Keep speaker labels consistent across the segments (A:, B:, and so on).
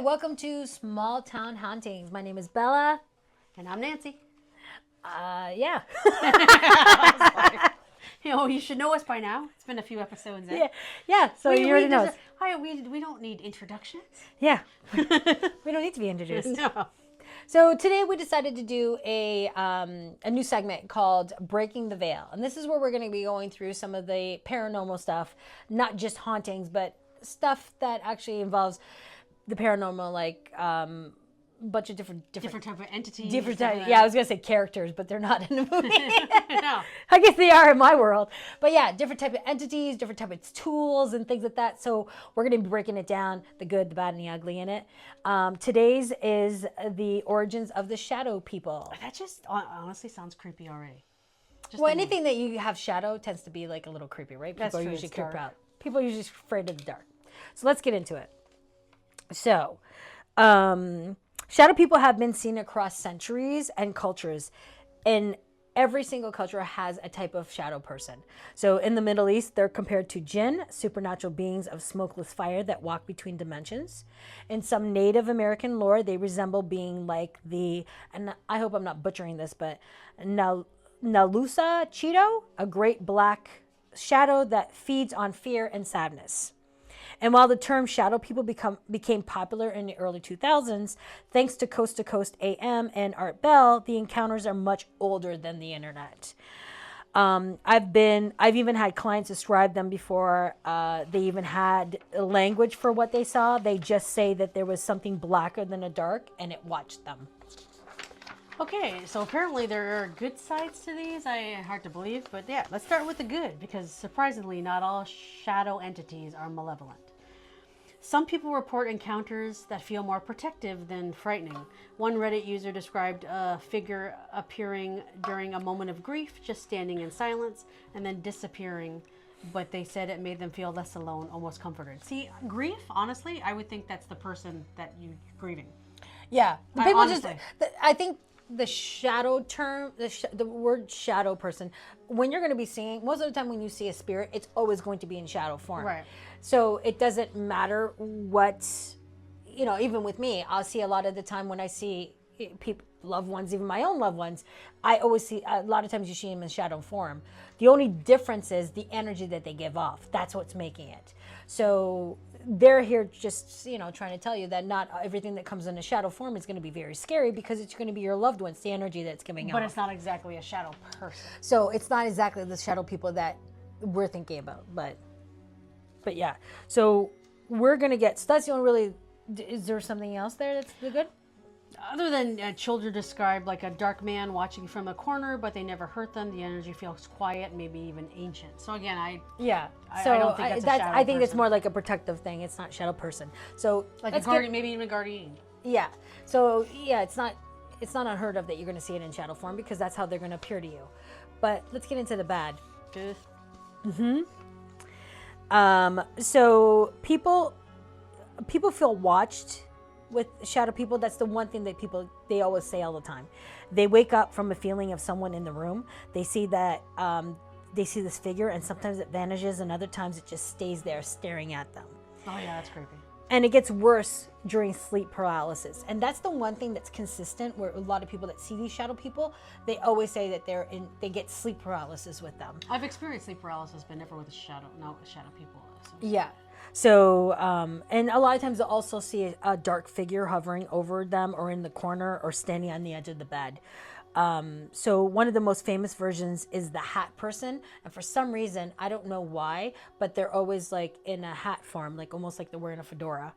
A: Welcome to Small Town Hauntings. My name is Bella.
B: And I'm Nancy.
A: Yeah.
B: You should know us by now. It's been a few episodes in.
A: Yeah. So you already know us.
B: We don't need introductions.
A: Yeah. We don't need to be introduced.
B: No.
A: So today we decided to do a new segment called Breaking the Veil. And this is where we're going to be going through some of the paranormal stuff, not just hauntings, but stuff that actually involves the paranormal, like bunch of different
B: type of entities.
A: Yeah, I was gonna say characters, but they're not in the movie.
B: No.
A: I guess they are in my world. But yeah, different type of entities, different type of tools and things like that. So we're gonna be breaking it down, the good, the bad, and the ugly in it. Today's is the origins of the shadow people.
B: That just honestly sounds creepy already.
A: Anything that you have shadow tends to be like a little creepy, right? People are usually creeped out. People are usually afraid of the dark. So let's get into it. So, shadow people have been seen across centuries and cultures, and every single culture has a type of shadow person. So in the Middle East, they're compared to jinn, supernatural beings of smokeless fire that walk between dimensions. In some Native American lore, they resemble being like and I hope I'm not butchering this, but Nalusa Cheeto, a great black shadow that feeds on fear and sadness. And while the term shadow people became popular in the early 2000s, thanks to Coast AM and Art Bell, the encounters are much older than the internet. I've even had clients describe them before they even had a language for what they saw. They just say that there was something blacker than a dark, and it watched them.
B: Okay, so apparently there are good sides to these. Hard to believe, but yeah, let's start with the good, because surprisingly, not all shadow entities are malevolent. Some people report encounters that feel more protective than frightening. One Reddit user described a figure appearing during a moment of grief, just standing in silence, and then disappearing, but they said it made them feel less alone, almost comforted. See, grief, honestly, I would think that's the person that you're grieving.
A: Yeah. I think the shadow term, the word shadow person, when you're going to be seeing, most of the time when you see a spirit, it's always going to be in shadow form.
B: Right.
A: So it doesn't matter what, even with me, I'll see a lot of the time when I see people, loved ones, even my own loved ones, I always see, a lot of times you see them in shadow form. The only difference is the energy that they give off. That's what's making it. So they're here just, trying to tell you that not everything that comes in a shadow form is going to be very scary, because it's going to be your loved ones, the energy that's giving off.
B: But it's not exactly a shadow person.
A: So it's not exactly the shadow people that we're thinking about, but yeah. So we're going to so that's the only really, is there something else there that's the good?
B: Other than children describe like a dark man watching from a corner, but they never hurt them. The energy feels quiet, maybe even ancient. So again, I don't think that's a shadow
A: I think
B: person.
A: It's more like a protective thing. It's not shadow person. So
B: like a guardian, maybe even a guardian.
A: Yeah. So yeah, it's not unheard of that you're going to see it in shadow form, because that's how they're going to appear to you. But let's get into the bad. So people feel watched with shadow people. That's the one thing that they always say all the time. They wake up from a feeling of someone in the room. They see that they see this figure, and sometimes it vanishes, and other times it just stays there staring at them.
B: Oh yeah, that's creepy.
A: And it gets worse during sleep paralysis. And that's the one thing that's consistent, where a lot of people that see these shadow people, they always say that they get sleep paralysis with them.
B: I've experienced sleep paralysis, but never with shadow people. So.
A: Yeah. So, and a lot of times they'll also see a dark figure hovering over them, or in the corner, or standing on the edge of the bed. So one of the most famous versions is the hat person. And for some reason, I don't know why, but they're always like in a hat form, like almost like they're wearing a fedora.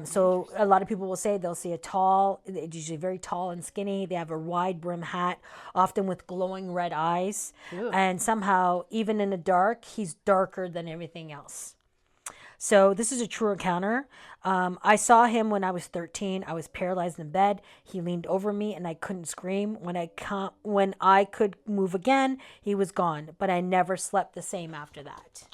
A: So a lot of people will say they'll see it's usually very tall and skinny. They have a wide brim hat, often with glowing red eyes.
B: Ew.
A: And somehow, even in the dark, he's darker than everything else. So this is a true encounter. I saw him when I was 13. I was paralyzed in bed. He leaned over me and I couldn't scream. When I could move again, he was gone. But I never slept the same after that.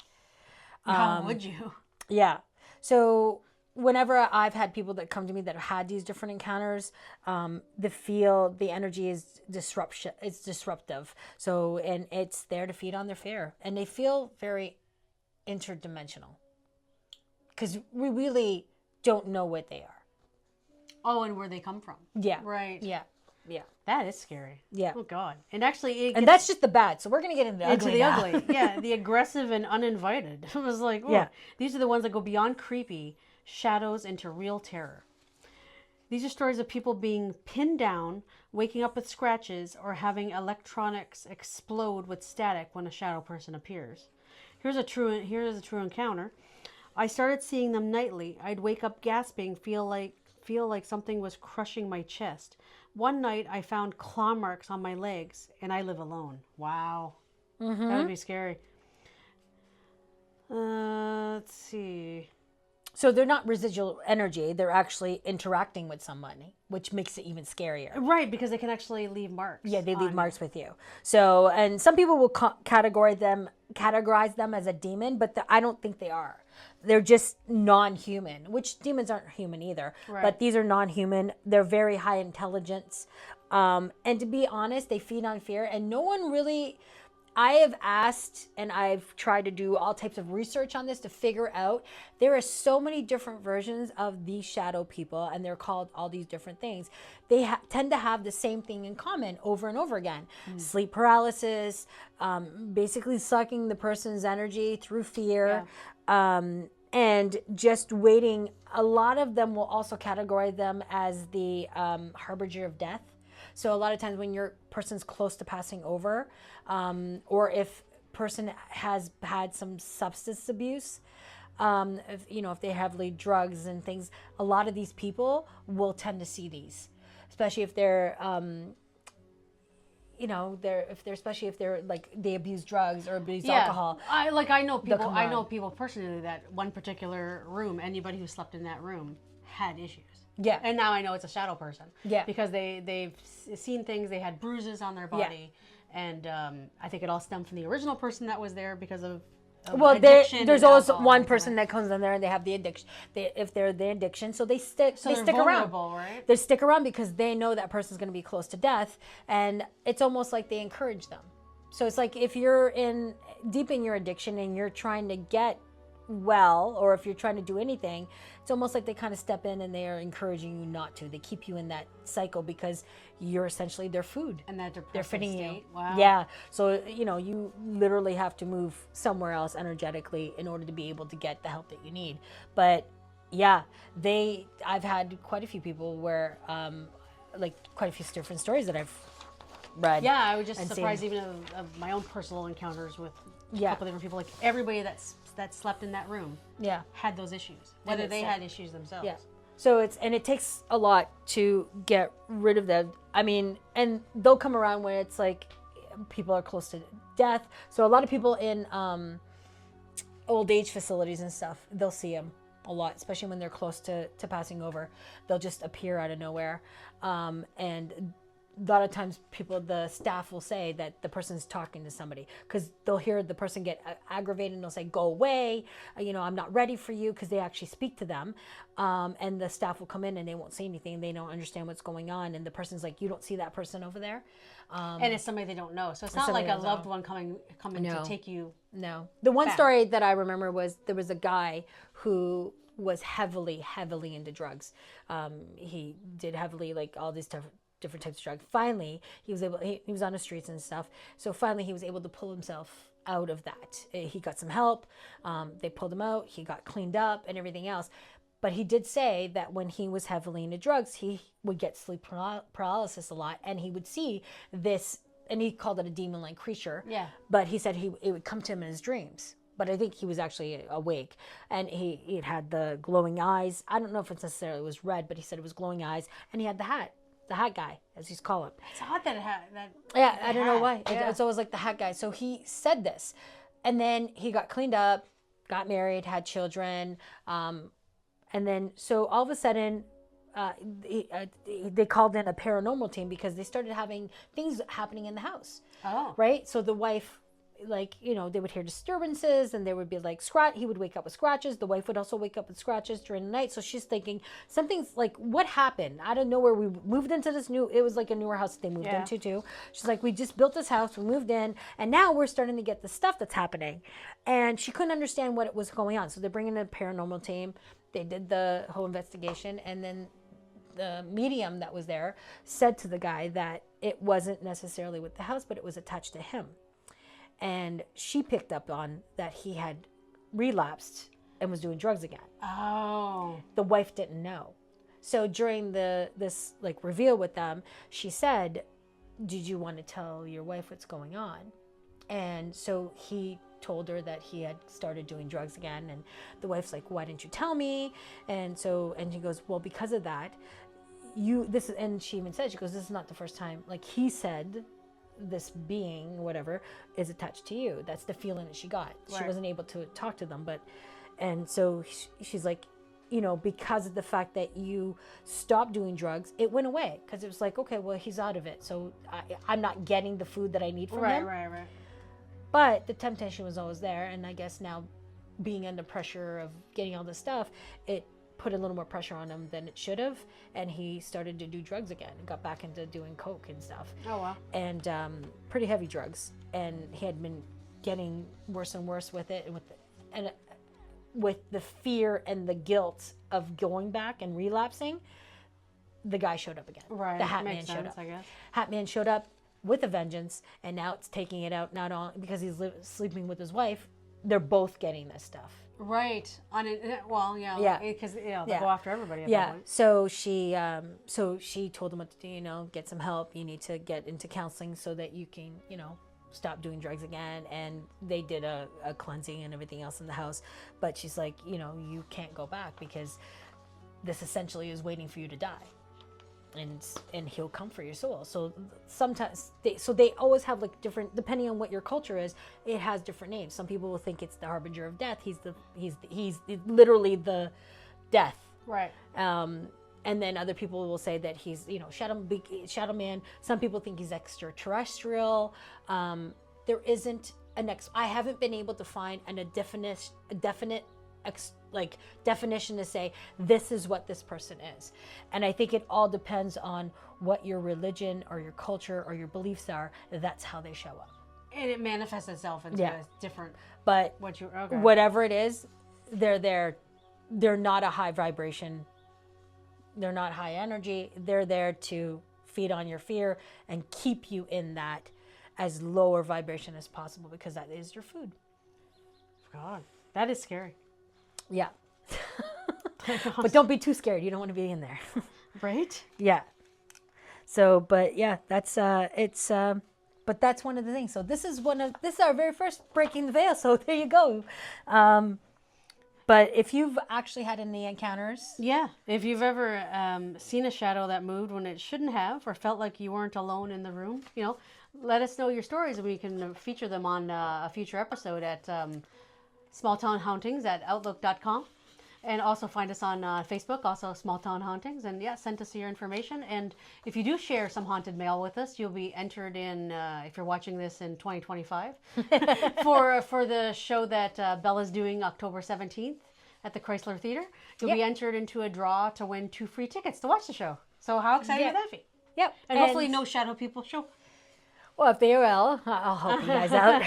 B: How would you?
A: Yeah. So whenever I've had people that come to me that have had these different encounters, the energy is disruption. It's disruptive. So, and it's there to feed on their fear. And they feel very interdimensional. Because we really don't know what they are.
B: Oh, and where they come from.
A: Yeah.
B: Right.
A: Yeah. Yeah.
B: That is scary.
A: Yeah.
B: Oh, God. And actually...
A: And that's just the bad. So we're going to get into the ugly now.
B: ugly. Yeah. The aggressive and uninvited. It was like, oh,
A: yeah.
B: These are the ones that go beyond creepy shadows into real terror. These are stories of people being pinned down, waking up with scratches, or having electronics explode with static when a shadow person appears. Here is a true encounter. I started seeing them nightly. I'd wake up gasping, feel like something was crushing my chest. One night I found claw marks on my legs, and I live alone. Wow. Mm-hmm. That would be scary. Let's see.
A: So they're not residual energy. They're actually interacting with somebody, which makes it even scarier.
B: Right, because they can actually leave marks.
A: Yeah, they leave marks with you. So, and some people will categorize them as a demon, but I don't think they are. They're just non-human, which demons aren't human either. Right. But these are non-human. They're very high intelligence. And to be honest, they feed on fear. And no one really... I have asked and I've tried to do all types of research on this to figure out. There are so many different versions of these shadow people, and they're called all these different things. They tend to have the same thing in common over and over again. Sleep paralysis, basically sucking the person's energy through fear, and just waiting. A lot of them will also categorize them as the harbinger of death. So a lot of times when your person's close to passing over, or if person has had some substance abuse, if they heavily drugs and things, a lot of these people will tend to see these, especially if they're, especially if they're like they abuse drugs or abuse alcohol.
B: I know people personally that one particular room, anybody who slept in that room had issues.
A: Yeah.
B: And now I know it's a shadow person. Yeah. Because they've seen things, they had bruises on their body. Yeah. And I think it all stemmed from the original person that was there because of addiction.
A: There's always one person that comes in there and they have the addiction. If they're the addiction, so they stick around.
B: Right?
A: They stick around because they know that person's going to be close to death. And it's almost like they encourage them. So it's like if you're deep in your addiction and you're trying to get well, or if you're trying to do anything, it's almost like they kind of step in and they are encouraging you not to. They keep you in that cycle because you're essentially their food.
B: And that
A: they're feeding
B: state.
A: you.
B: Wow.
A: Yeah. So, you literally have to move somewhere else energetically in order to be able to get the help that you need. But yeah, I've had quite a few people where, quite a few different stories that I've read.
B: Yeah, I was just surprised even of my own personal encounters with a couple different people. Like everybody that slept in that room had those issues, whether they had issues themselves. Yeah.
A: So it takes a lot to get rid of them. I mean, and they'll come around when it's like people are close to death. So a lot of people in old age facilities and stuff, they'll see them a lot, especially when they're close to passing over. They'll just appear out of nowhere. And a lot of times the staff will say that the person's talking to somebody because they'll hear the person get aggravated and they'll say, go away, I'm not ready for you, because they actually speak to them. And the staff will come in and they won't say anything. They don't understand what's going on. And the person's like, you don't see that person over there?
B: And it's somebody they don't know. So it's not like a loved one coming to take you.
A: No. The one story that I remember was there was a guy who was heavily, heavily into drugs. He did heavily, like all these different types of drugs. Finally, he was on the streets and stuff. So finally he was able to pull himself out of that. He got some help. They pulled him out. He got cleaned up and everything else. But he did say that when he was heavily into drugs, he would get sleep paralysis a lot, and he would see this, and he called it a demon-like creature.
B: Yeah.
A: But he said it would come to him in his dreams. But I think he was actually awake, and he had the glowing eyes. I don't know if it necessarily was red, but he said it was glowing eyes, and he had the hat guy, as he's called him.
B: It's odd that
A: I don't know why.
B: Yeah.
A: It's always like the hat guy. So he said this, and then he got cleaned up, got married, had children, and then so all of a sudden, they called in a paranormal team because they started having things happening in the house.
B: Oh.
A: Right? So the wife, like, they would hear disturbances, and there would be like he would wake up with scratches. The wife would also wake up with scratches during the night. So she's thinking something's like, what happened? I don't know where we moved into this it was like a newer house that they moved into too. She's like, we just built this house, we moved in, and now we're starting to get the stuff that's happening. And she couldn't understand what was going on. So they're bringing in a paranormal team. They did the whole investigation, and then the medium that was there said to the guy that it wasn't necessarily with the house, but it was attached to him. And she picked up on that he had relapsed and was doing drugs again.
B: Oh.
A: The wife didn't know. So during this like reveal with them, she said, did you want to tell your wife what's going on? And so he told her that he had started doing drugs again. And the wife's like, why didn't you tell me? And he goes, well, because of that, and she even said, she goes, this is not the first time. Like, he said, this being, whatever, is attached to you. That's the feeling that she got. Right. She wasn't able to talk to them, and so she's like, because of the fact that you stopped doing drugs, it went away, because it was like, okay, well, he's out of it, so I'm not getting the food that I need from him. Right. But the temptation was always there, and I guess now, being under pressure of getting all this stuff, it put a little more pressure on him than it should have, and he started to do drugs again and got back into doing coke and stuff.
B: Oh wow.
A: And pretty heavy drugs, and he had been getting worse and worse with it, and with the fear and the guilt of going back and relapsing, the guy showed up again.
B: Right.
A: The Hat Man showed up. I guess. Hat Man showed up with a vengeance, and now it's taking it out not only because he's sleeping with his wife, they're both getting this stuff.
B: Right. Because they go after everybody at that point.
A: So she told him what to do, get some help. You need to get into counseling so that you can, stop doing drugs again. And they did a cleansing and everything else in the house. But she's like, you can't go back because this essentially is waiting for you to die. And he'll come for your soul. So sometimes they always have like different, depending on what your culture is, it has different names. Some people will think it's the harbinger of death. He's literally the death.
B: Right.
A: And then other people will say that he's shadow man. Some people think he's extraterrestrial. There isn't I haven't been able to find a definite definition to say this is what this person is. And I think it all depends on what your religion or your culture or your beliefs are. That's how they show up,
B: and it manifests itself into a different,
A: but whatever it is, they're not a high vibration, they're not high energy. They're there to feed on your fear and keep you in that as lower vibration as possible, because that is your food.
B: God, that is scary.
A: Yeah. But don't be too scared. You don't want to be in there.
B: Right?
A: Yeah. So, but yeah, that's but that's one of the things. So this is our very first Breaking the Veil. So there you go. But if you've actually had any encounters.
B: Yeah. If you've ever seen a shadow that moved when it shouldn't have, or felt like you weren't alone in the room, let us know your stories, and we can feature them on a future episode at Small Town Hauntings at outlook.com. And also find us on Facebook, also Small Town Hauntings. And send us your information. And if you do share some haunted mail with us, you'll be entered in, if you're watching this in 2025, for the show that Bella's doing October 17th at the Chrysler Theater. You'll be entered into a draw to win 2 free tickets to watch the show. So how exciting would that be?
A: Yep.
B: And hopefully no shadow people show.
A: Well, if they will, I'll help you guys out.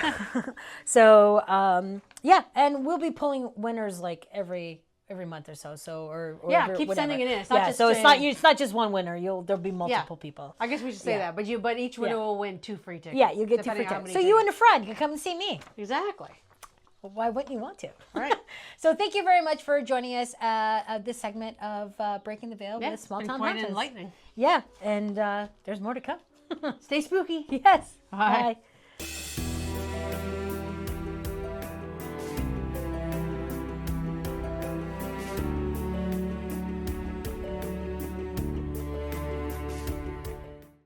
A: So, and we'll be pulling winners like every month or so.
B: Keep sending it in.
A: It's not just one winner. There'll be multiple people.
B: I guess we should say that. But each winner will win 2 free tickets.
A: Yeah, you get 2 free tickets. So you and a friend can come and see me.
B: Exactly.
A: Well, why wouldn't you want to?
B: Right.
A: So thank you very much for joining us at this segment of Breaking the Veil with Small Town Hauntings.
B: Enlightening.
A: Yeah, and there's more to come.
B: Stay spooky.
A: Yes.
B: Bye.
A: Bye.